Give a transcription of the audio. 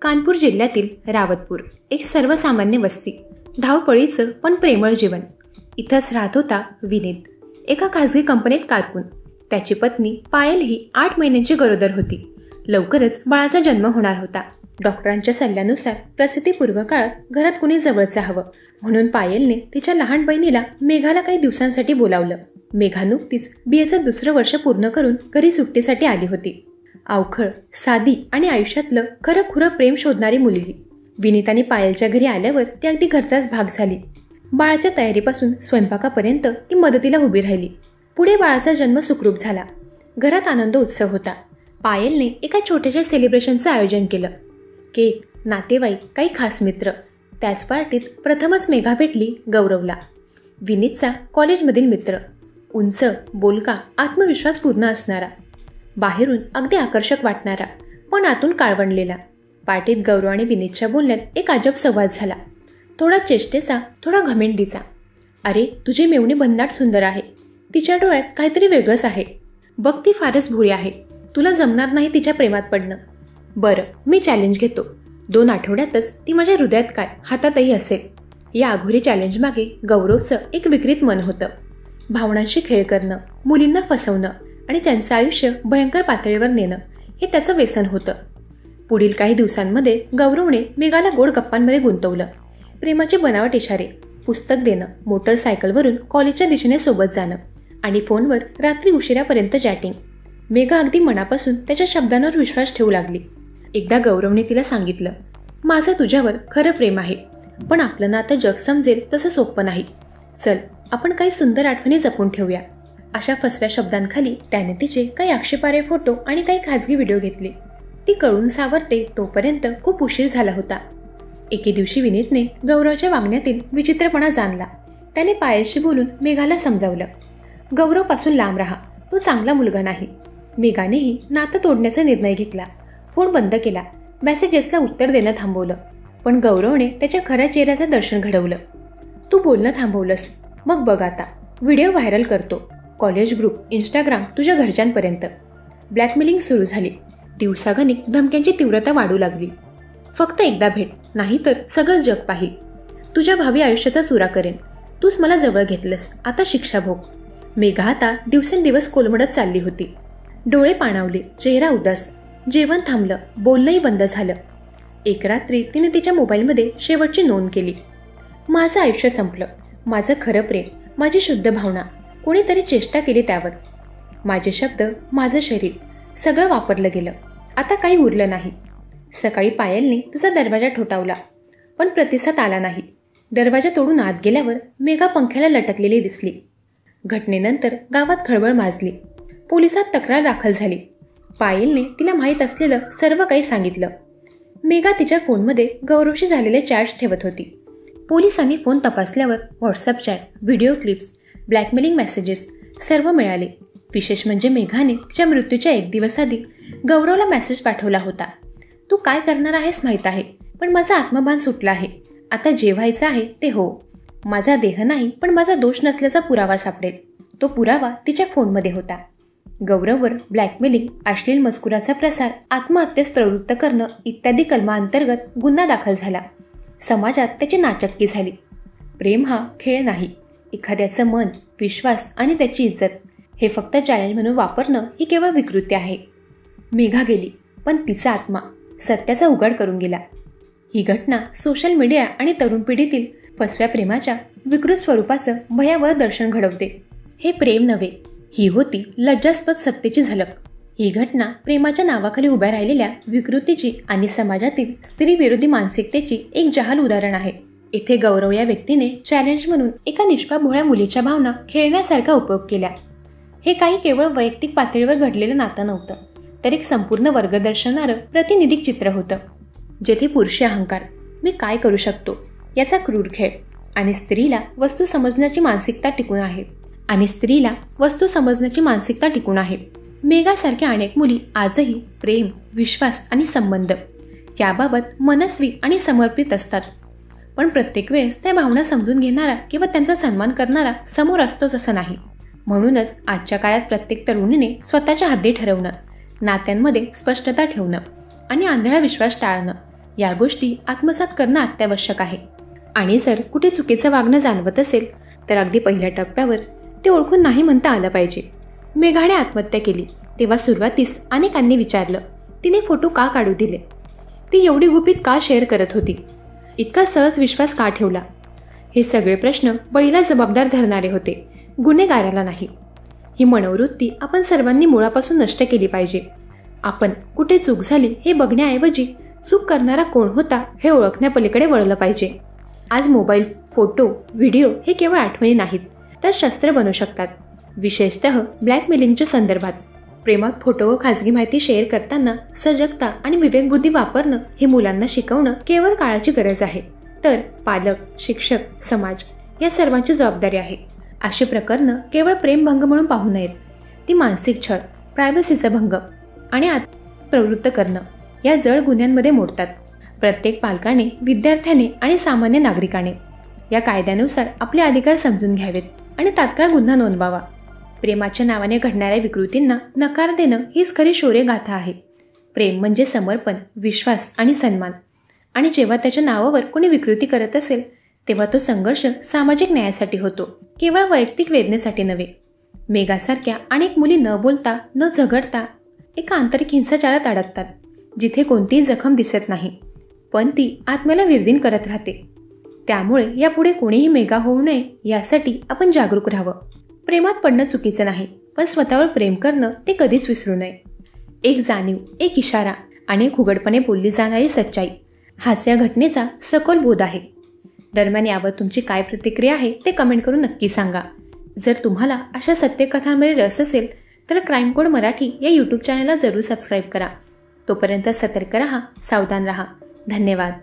कानपूर जिल्ह्यातील रावतपूर एक सर्वसामान्य वस्ती, धावपळीचं पण प्रेमळ जीवन. इथंच राहत होता विनीत, एका खासगी कंपनीत कारकून. त्याची पत्नी पायल ही 8 महिन्यांची गरोदर होती. लवकरच बाळाचा जन्म होणार होता. डॉक्टरांच्या सल्ल्यानुसार प्रसूतीपूर्व काळात घरात कुणी जवळचं हवं, म्हणून पायलने तिच्या लहान बहिणीला मेघाला काही दिवसांसाठी बोलावलं. मेघा नुकतीच BAचं 2रं वर्ष पूर्ण करून घरी सुट्टीसाठी आली होती. अवखळ, साधी आणि आयुष्यातलं खरं प्रेम शोधणारी मुलगी. विनीत आणि पायलच्या घरी आल्यावर ती अगदी घरचाच भाग झाली. बाळाच्या तयारीपासून स्वयंपाकापर्यंत ती मदतीला उभी राहिली. पुढे बाळाचा जन्म सुखरूप झाला. घरात आनंद उत्सव होता. पायलने एका छोट्याशा सेलिब्रेशनचं आयोजन केलं. केक, नातेवाईक, काही खास मित्र. त्याच पार्टीत प्रथमच मेघा भेटली गौरवला. विनीतचा कॉलेजमधील मित्र, उंच, बोलका, आत्मविश्वास पूर्ण असणारा, बाहेरून अगदी आकर्षक वाटणारा पण आतून काळवंडलेला. पार्टीत गौरव आणि विनीतच्या बोलण्यात एक अजब संवाद झाला. थोडा चेष्टेचा, थोडा घमेंडीचा. अरे, तुझी मेवणी भन्नाट सुंदर आहे. तिच्या डोळ्यात काहीतरी वेगळंच आहे. बघ, ती फारच भोळी आहे. तुला जमणार नाही तिच्या प्रेमात पडणं. बरं, मी चॅलेंज घेतो. 2 आठवड्यातच ती माझ्या हृदयात काय, हातातही असेल. या अघोरी चॅलेंजमागे गौरवचं एक विकृत मन होतं. भावनांशी खेळ करणं, मुलींना फसवणं आणि त्यांचं आयुष्य भयंकर पातळीवर नेणं हे त्याचं व्यसन होतं. पुढील काही दिवसांमध्ये गौरवने मेघाला गोड गप्पांमध्ये गुंतवलं. प्रेमाचे बनावट इशारे, पुस्तक देणं, मोटरसायकलवरून कॉलेजच्या दिशेने सोबत जाणं आणि फोनवर रात्री उशिरापर्यंत चॅटिंग. मेघा अगदी मनापासून त्याच्या शब्दांवर विश्वास ठेवू लागली. एकदा गौरवने तिला सांगितलं, माझं तुझ्यावर खरं प्रेम आहे, पण आपलं नातं जग समजेल तसं सोपं नाही. चल, आपण काही सुंदर आठवणी जपून ठेवूया. अशा फसव्या शब्दांखाली त्याने तिचे काही आक्षेपार्ह फोटो आणि काही खाजगी व्हिडिओ घेतले. ती कळून सावरते तोपर्यंत खूप उशीर झाला होता. एके दिवशी विनीतने गौरवच्या वागण्यातील विचित्रपणा जाणला. त्याने पायलशी बोलून मेघाला समजावलं, गौरवपासून लांब राहा, तो चांगला मुलगा नाही. मेघानेही नातं तोडण्याचा निर्णय घेतला. फोन बंद केला. मेसेजेसला उत्तर देणं थांबवलं. पण गौरवने त्याच्या खऱ्या चेहऱ्याचं दर्शन घडवलं. तू बोलणं थांबवलंस, मग बघ आता व्हिडिओ व्हायरल करतो. कॉलेज ग्रुप, इंस्टाग्राम, तुझ्या घरच्यांपर्यंत. ब्लॅकमेलिंग सुरू झाली. दिवसागणिक धमक्यांची तीव्रता वाढू लागली. फक्त एकदा भेट, नाही तर सगळं जग पाहिल. तुझ्या भावी आयुष्याचा चुरा करेन. तूच मला जवळ घेतलंस, आता शिक्षा भोग. मेघा आता दिवसेंदिवस कोलमडत चालली होती. डोळे पाणावले, चेहरा उदास. जेवण थांबलं, बोलणंही बंद झालं. एक रात्री तिने तिच्या मोबाईलमध्ये शेवटची नोंद केली. माझं आयुष्य संपलं. माझं खरं प्रेम, माझी शुद्ध भावना, कोणीतरी चेष्टा केली त्यावर. माझे शब्द, माझं शरीर, सगळं वापरलं गेलं. आता काही उरलं नाही. सकाळी पायलने तिचा दरवाजा ठोठावला, पण प्रतिसाद आला नाही. दरवाजा तोडून आत गेल्यावर मेघा पंख्याला लटकलेली दिसली. घटनेनंतर गावात खळबळ माजली. पोलिसात तक्रार दाखल झाली. पायलने तिला माहीत असलेलं सर्व काही सांगितलं. मेघा तिच्या फोनमध्ये गौरवशी झालेले चॅट्स ठेवत होती. पोलिसांनी फोन तपासल्यावर WhatsApp chat, video clips, blackmailing messages सर्व मिळाले. विशेष म्हणजे मेघाने तिच्या मृत्यूच्या 1 दिवस आधी गौरवला मेसेज पाठवला होता. तू काय करणार आहेस माहीत आहे, पण माझा आत्मभान सुटला आहे. आता जे व्हायचं आहे ते हो. माझा देह नाही, पण माझा दोष नसल्याचा पुरावा सापडेल. तो पुरावा तिच्या फोनमध्ये होता. गौरववर ब्लॅकमेलिंग, अश्लील मजकुराचा प्रसार, आत्महत्येस प्रवृत्त करणं इत्यादी कलमांतर्गत गुन्हा दाखल झाला. समाजात त्याची नाचक्की झाली. प्रेम हा खेळ नाही. एखाद्याचं मन, विश्वास आणि त्याची इज्जत हे फक्त चॅलेंज म्हणून वापरणं ही केवळ विकृती आहे. मेघा गेली, पण तिचा आत्मा सत्याचा उघड करून गेला. ही घटना सोशल मीडिया आणि तरुण पिढीतील फसव्या प्रेमाच्या विकृत स्वरूपाचं भयावह दर्शन घडवते. हे प्रेम नव्हे, ही होती लज्जास्पद सत्तेची झलक. ही घटना प्रेमाच्या नावाखाली उभ्या राहिलेल्या विकृतीची आणि समाजातील स्त्रीविरोधी मानसिकतेची एक जहाल उदाहरण आहे. इथे गौरव या व्यक्तीने चॅलेंज म्हणून एका निष्पाप भोळ्या मुलीच्या भावना खेळण्यासारखा उपयोग केला. हे काही केवळ वैयक्तिक पातळीवर घडलेलं नातं नव्हतं, तर एक संपूर्ण वर्ग दर्शवणारं प्रातिनिधिक चित्र होतं. जेथे पुरुषी अहंकार, मी काय करू शकतो, याचा क्रूर खेळ आणि स्त्रीला वस्तू समजण्याची मानसिकता टिकून आहे. मेघासारख्या अनेक मुली आजही प्रेम, विश्वास आणि संबंध याबाबत मनस्वी आणि समर्पित असतात. पण प्रत्येक वेळेस त्या भावना समजून घेणारा किंवा त्यांचा सन्मान करणारा समोर असतोच असं नाही. म्हणूनच आजच्या काळात प्रत्येक तरुणीने स्वतःच्या हद्दी ठरवणं, नात्यांमध्ये स्पष्टता ठेवणं आणि आंधळा विश्वास टाळणं या गोष्टी आत्मसात करणं अत्यावश्यक आहे. आणि जर कुठे चुकीचं वागणं जाणवत असेल तर अगदी पहिल्या टप्प्यावर ते ओळखून नाही म्हणता आलं पाहिजे. मेघाने आत्महत्या केली तेव्हा सुरुवातीस अनेकांनी विचारलं, तिने फोटो का काढू दिले? ती एवढी गुपित का शेअर करत होती? इतका सहज विश्वास का ठेवला? हे सगळे प्रश्न बळीला जबाबदार धरणारे होते, गुन्हेगाराला नाही. ही मनोवृत्ती आपण सर्वांनी मुळापासून नष्ट केली पाहिजे. आपण कुठे चूक झाली हे बघण्याऐवजी चूक करणारा कोण होता हे ओळखण्यापलीकडे वळलं पाहिजे. आज मोबाईल, फोटो, व्हिडिओ हे केवळ आठवणी नाहीत तर शस्त्र बनू शकतात. विशेषतः ब्लॅकमेलिंगच्या संदर्भात. प्रेमात फोटो व खाजगी माहिती शेअर करताना सजगता आणि विवेकबुद्धी वापरणं हे मुलांना शिकवणं केवळ काळाची गरज आहे. तर पालक, शिक्षक, समाज या सर्वांची जबाबदारी आहे. अशी प्रकरणं केवळ प्रेमभंग म्हणून पाहू नयेत. ती मानसिक छळ, प्रायव्हसीचा भंग आणि प्रवृत्त करणं या जड गुन्ह्यांमध्ये मोडतात. प्रत्येक पालकाने, विद्यार्थ्याने आणि सामान्य नागरिकाने या कायद्यानुसार आपले अधिकार समजून घ्यावेत आणि तात्काळ गुन्हा नोंदवावा. प्रेमाच्या नावाने घडणाऱ्या विकृतींना नकार देणं हीच खरी शौर्यगाथा आहे. प्रेम म्हणजे समर्पण, विश्वास आणि सन्मान. आणि जेव्हा त्याच्या नावावर कोणी विकृती करत असेल तेव्हा तो संघर्ष सामाजिक न्यायासाठी होतो, केवळ वैयक्तिक वेदनेसाठी नव्हे. मेघासारख्या अनेक मुली न बोलता, न झगडता एका आंतरिक हिंसाचारात अडकतात, जिथे कोणतीही जखम दिसत नाही, पण ती आत्म्याला विरदीन करत राहते. त्यामुळे यापुढे कोणीही मेघा होऊ नये यासाठी आपण जागरूक राहावं. प्रेमात पडणं चुकीचं नाही, पण स्वतःवर प्रेम करणं ते कधीच विसरू नये. एक जाणीव, एक इशारा आणि एक उघडपणे बोलली जाणारी सच्चाई हाच या घटनेचा सखोल बोध आहे. दरम्यान यावर तुमची काय प्रतिक्रिया आहे ते कमेंट करून नक्की सांगा. जर तुम्हाला अशा सत्यकथांमध्ये रस असेल तर क्राईम कोड मराठी या यूट्यूब चॅनलला जरूर सबस्क्राईब करा. तोपर्यंत सतर्क रहा, सावधान रहा. धन्यवाद.